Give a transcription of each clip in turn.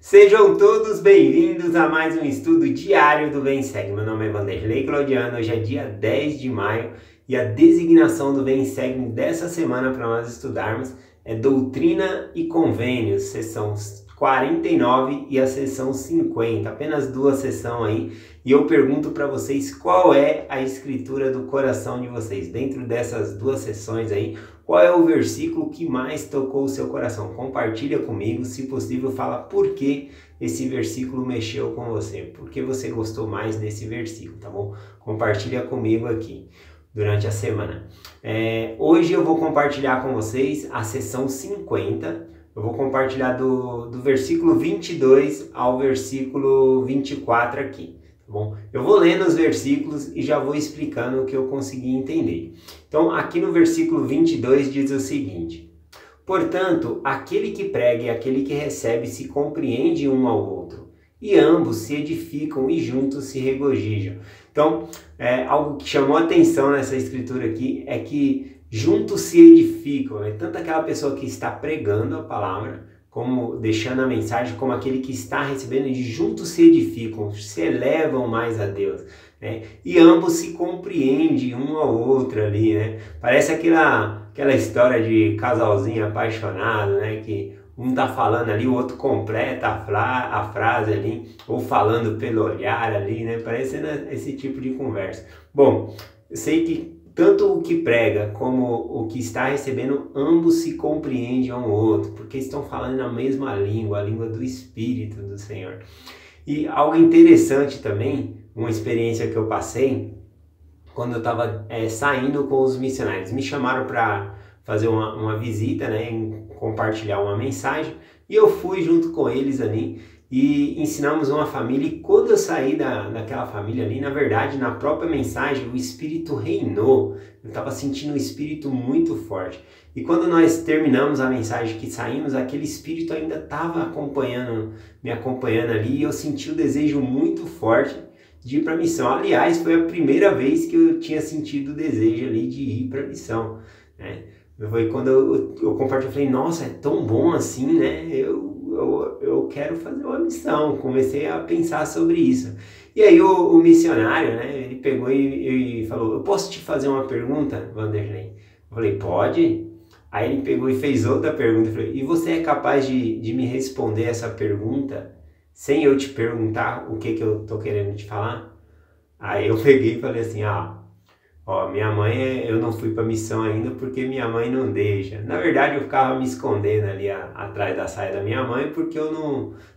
Sejam todos bem-vindos a mais um estudo diário do Vem Segue. Meu nome é Vanderlei Claudiano, hoje é dia 10 de maio e a designação do Vem Segue dessa semana para nós estudarmos é Doutrina e Convênios, sessão 49 e a sessão 50, apenas duas sessões aí, e eu pergunto para vocês qual é a escritura do coração de vocês, dentro dessas duas sessões aí, qual é o versículo que mais tocou o seu coração? Compartilha comigo, se possível fala por que esse versículo mexeu com você, por que você gostou mais desse versículo, tá bom? Compartilha comigo aqui durante a semana. Hoje eu vou compartilhar com vocês a sessão 50, eu vou compartilhar do versículo 22 ao versículo 24 aqui, tá bom? Eu vou lendo os versículos e já vou explicando o que eu consegui entender. Então, aqui no versículo 22 diz o seguinte: portanto, aquele que prega e aquele que recebe se compreende um ao outro, e ambos se edificam e juntos se regozijam. Então, algo que chamou a atenção nessa escritura aqui é que juntos se edificam, né? Tanto aquela pessoa que está pregando a palavra, como deixando a mensagem, como aquele que está recebendo, e juntos se edificam, se elevam mais a Deus, né? E ambos se compreendem um ao outro ali, né? Parece aquela história de casalzinho apaixonado, né? Que um tá falando ali, o outro completa a frase ali, ou falando pelo olhar ali, né? Parecendo esse tipo de conversa. Bom, eu sei que tanto o que prega como o que está recebendo, ambos se compreendem um ao outro, porque estão falando a mesma língua, a língua do Espírito do Senhor. E algo interessante também, uma experiência que eu passei, quando eu estava saindo com os missionários, me chamaram para fazer uma visita, né, compartilhar uma mensagem, e eu fui junto com eles ali, e ensinamos uma família, e quando eu saí daquela família ali, na verdade, na própria mensagem, o Espírito reinou, eu estava sentindo o Espírito muito forte, e quando nós terminamos a mensagem, que saímos, aquele Espírito ainda estava me acompanhando ali, e eu senti o desejo muito forte de ir para a missão. Aliás, foi a primeira vez que eu tinha sentido o desejo ali de ir para a missão, né? Foi quando eu compartilhei, falei, nossa, é tão bom assim, né? Eu quero fazer uma missão, comecei a pensar sobre isso. E aí o missionário, né, ele pegou e falou, eu posso te fazer uma pergunta, Vanderlei? Eu falei, pode? Aí ele pegou e fez outra pergunta, eu falei, e você é capaz de me responder essa pergunta sem eu te perguntar o que eu tô querendo te falar? Aí eu peguei e falei assim, minha mãe, eu não fui para missão ainda porque minha mãe não deixa. Na verdade, eu ficava me escondendo ali atrás da saia da minha mãe porque eu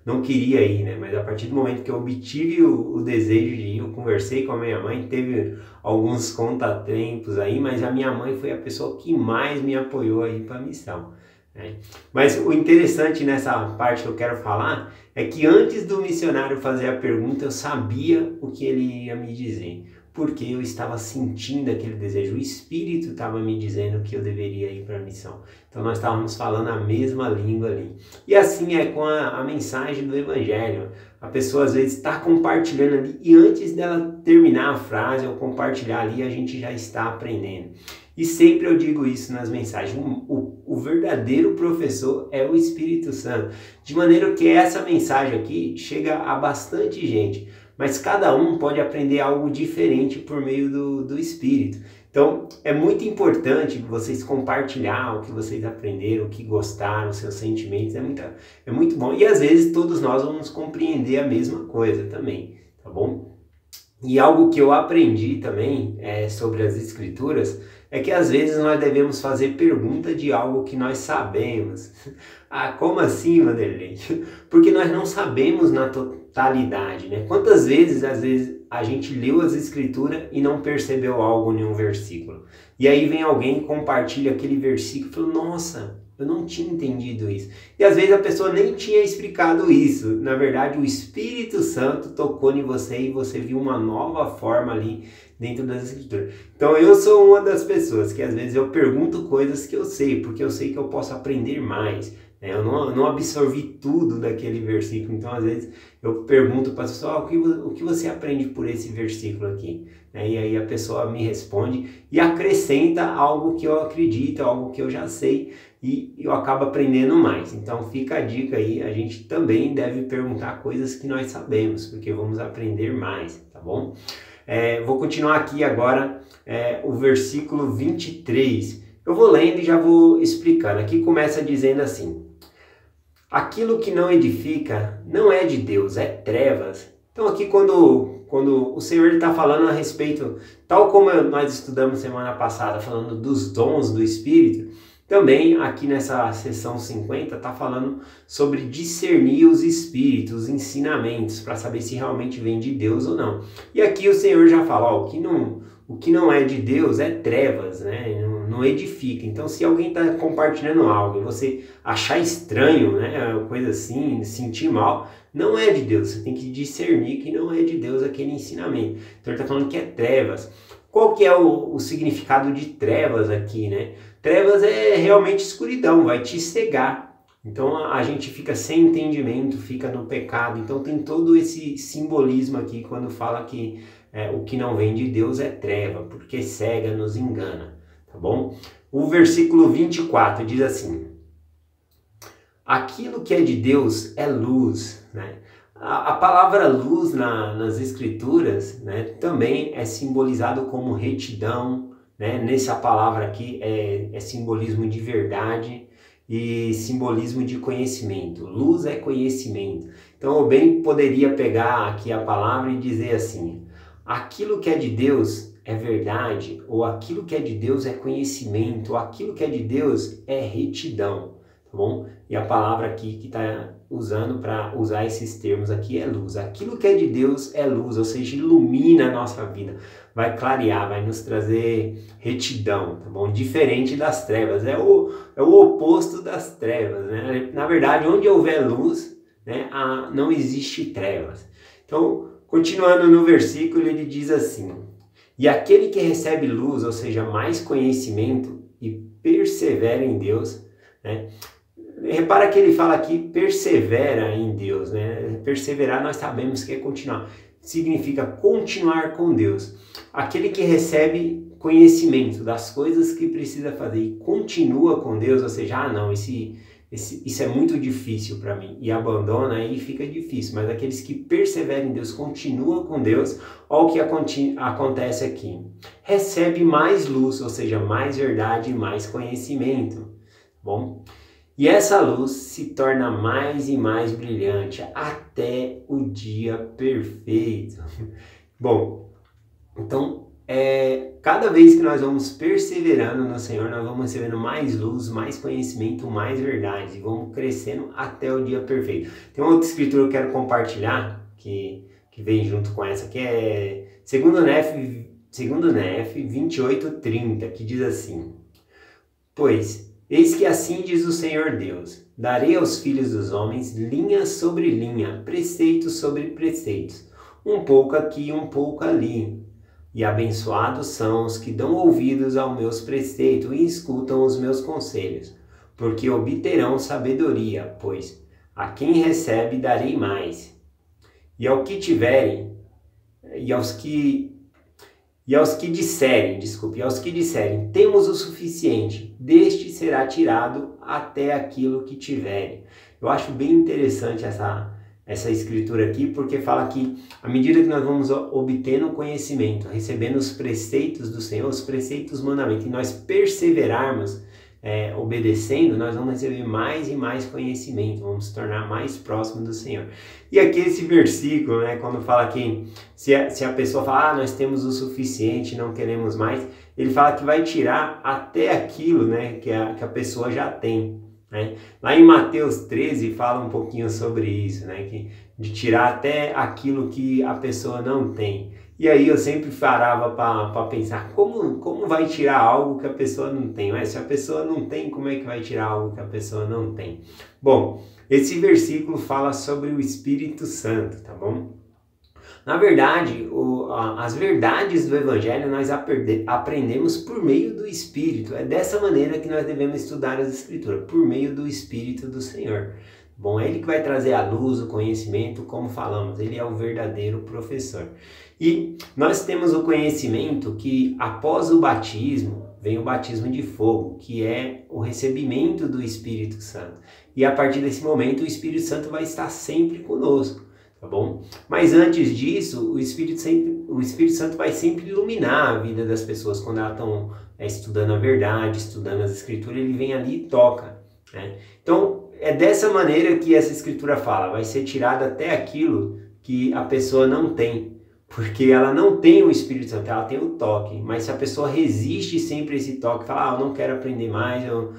não queria ir, né? Mas a partir do momento que eu obtive o desejo de ir, eu conversei com a minha mãe, teve alguns contratempos aí, mas a minha mãe foi a pessoa que mais me apoiou a ir para a missão, né? Mas o interessante nessa parte que eu quero falar é que antes do missionário fazer a pergunta, eu sabia o que ele ia me dizer, porque eu estava sentindo aquele desejo, o Espírito estava me dizendo que eu deveria ir para a missão. Então nós estávamos falando a mesma língua ali. E assim é com a mensagem do Evangelho. A pessoa às vezes está compartilhando ali e antes dela terminar a frase ou compartilhar ali, a gente já está aprendendo. E sempre eu digo isso nas mensagens, o verdadeiro professor é o Espírito Santo. De maneira que essa mensagem aqui chega a bastante gente, mas cada um pode aprender algo diferente por meio do Espírito. Então, é muito importante vocês compartilhar o que vocês aprenderam, o que gostaram, os seus sentimentos, é muito bom. E às vezes todos nós vamos compreender a mesma coisa também, tá bom? E algo que eu aprendi também sobre as Escrituras é que às vezes nós devemos fazer pergunta de algo que nós sabemos. Como assim, Vanderlei? Porque nós não sabemos na totalidade, né? Quantas vezes, às vezes, a gente leu as Escrituras e não percebeu algo em um versículo? E aí vem alguém e compartilha aquele versículo e fala, nossa, eu não tinha entendido isso. E às vezes a pessoa nem tinha explicado isso. Na verdade, o Espírito Santo tocou em você e você viu uma nova forma ali dentro das Escrituras. Então eu sou uma das pessoas que às vezes eu pergunto coisas que eu sei, porque eu sei que eu posso aprender mais. Eu não absorvi tudo daquele versículo, então às vezes eu pergunto para a pessoa, o que você aprende por esse versículo aqui? E aí a pessoa me responde e acrescenta algo que eu acredito, algo que eu já sei, e eu acabo aprendendo mais. Então fica a dica aí, a gente também deve perguntar coisas que nós sabemos, porque vamos aprender mais, tá bom? Vou continuar aqui agora o versículo 23. Eu vou lendo e já vou explicando. Aqui começa dizendo assim: aquilo que não edifica não é de Deus, é trevas. Então aqui quando o Senhor está falando a respeito, tal como nós estudamos semana passada, falando dos dons do Espírito, também aqui nessa sessão 50 está falando sobre discernir os espíritos, os ensinamentos, para saber se realmente vem de Deus ou não. E aqui o Senhor já fala, ó, o que não é de Deus é trevas, né? Não edifica. Então se alguém está compartilhando algo e você achar estranho, né, coisa assim, sentir mal, não é de Deus. Você tem que discernir que não é de Deus aquele ensinamento. Então ele está falando que é trevas. Qual que é o significado de trevas aqui, né? Trevas é realmente escuridão, vai te cegar. Então a gente fica sem entendimento, fica no pecado. Então tem todo esse simbolismo aqui quando fala que o que não vem de Deus é treva, porque cega, nos engana, tá bom? O versículo 24 diz assim: aquilo que é de Deus é luz, né? A palavra luz nas escrituras, né, também é simbolizado como retidão, né? Nessa palavra aqui é simbolismo de verdade e simbolismo de conhecimento. Luz é conhecimento. Então eu bem poderia pegar aqui a palavra e dizer assim: aquilo que é de Deus é verdade, ou aquilo que é de Deus é conhecimento, ou aquilo que é de Deus é retidão, tá bom? E a palavra aqui que está usando para usar esses termos aqui é luz. Aquilo que é de Deus é luz, ou seja, ilumina a nossa vida, vai clarear, vai nos trazer retidão, tá bom? Diferente das trevas, é o oposto das trevas, né? Na verdade, onde houver luz, né, não existe trevas. Então, continuando no versículo, ele diz assim: e aquele que recebe luz, ou seja, mais conhecimento e persevera em Deus, né? Repara que ele fala aqui, persevera em Deus, né? Perseverar nós sabemos que é continuar. Significa continuar com Deus. Aquele que recebe conhecimento das coisas que precisa fazer e continua com Deus, ou seja, não, isso é muito difícil para mim, e abandona, aí fica difícil. Mas aqueles que perseveram em Deus, continuam com Deus, olha o que acontece aqui. Recebe mais luz, ou seja, mais verdade e mais conhecimento. Bom? E essa luz se torna mais e mais brilhante até o dia perfeito. Bom, então cada vez que nós vamos perseverando no Senhor, nós vamos recebendo mais luz, mais conhecimento, mais verdade, e vamos crescendo até o dia perfeito. Tem uma outra escritura que eu quero compartilhar, que vem junto com essa, que é 2 Nef 28:30, que diz assim: pois eis que assim diz o Senhor Deus: darei aos filhos dos homens linha sobre linha, preceitos sobre preceitos, um pouco aqui, um pouco ali. E abençoados são os que dão ouvidos aos meus preceitos e escutam os meus conselhos, porque obterão sabedoria, pois a quem recebe darei mais. E ao que tiverem, e aos que disserem, temos o suficiente, deste será tirado até aquilo que tiverem. Eu acho bem interessante essa escritura aqui, porque fala que à medida que nós vamos obtendo conhecimento, recebendo os preceitos do Senhor, os preceitos, mandamentos, e nós perseverarmos obedecendo, nós vamos receber mais e mais conhecimento, vamos se tornar mais próximos do Senhor. E aqui esse versículo, né, quando fala que se a pessoa fala, nós temos o suficiente, não queremos mais, ele fala que vai tirar até aquilo, né, que a pessoa já tem. Né? Lá em Mateus 13 fala um pouquinho sobre isso, né? De tirar até aquilo que a pessoa não tem. E aí eu sempre parava para pensar, como vai tirar algo que a pessoa não tem? Mas se a pessoa não tem, como é que vai tirar algo que a pessoa não tem? Bom, esse versículo fala sobre o Espírito Santo, tá bom? Na verdade, as verdades do Evangelho nós aprendemos por meio do Espírito. É dessa maneira que nós devemos estudar as Escrituras, por meio do Espírito do Senhor. Bom, é Ele que vai trazer a luz, o conhecimento, como falamos, Ele é o verdadeiro professor. E nós temos o conhecimento que após o batismo vem o batismo de fogo, que é o recebimento do Espírito Santo. E a partir desse momento o Espírito Santo vai estar sempre conosco, tá bom? Mas antes disso, o Espírito Santo vai sempre iluminar a vida das pessoas quando elas estão estudando a verdade, estudando as Escrituras, ele vem ali e toca, né? Então, é dessa maneira que essa Escritura fala, vai ser tirado até aquilo que a pessoa não tem, porque ela não tem o Espírito Santo, ela tem o toque, mas se a pessoa resiste sempre a esse toque, fala, eu não quero aprender mais, eu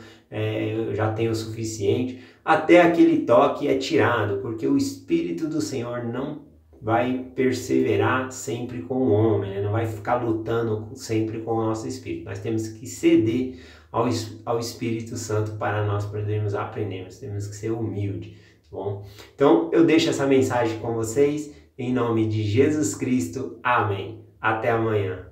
já tenho o suficiente, até aquele toque é tirado, porque o Espírito do Senhor não vai perseverar sempre com o homem, né? Não vai ficar lutando sempre com o nosso Espírito. Nós temos que ceder ao Espírito Santo para nós podermos aprender, nós temos que ser humildes, tá bom? Então, eu deixo essa mensagem com vocês, em nome de Jesus Cristo, amém. Até amanhã.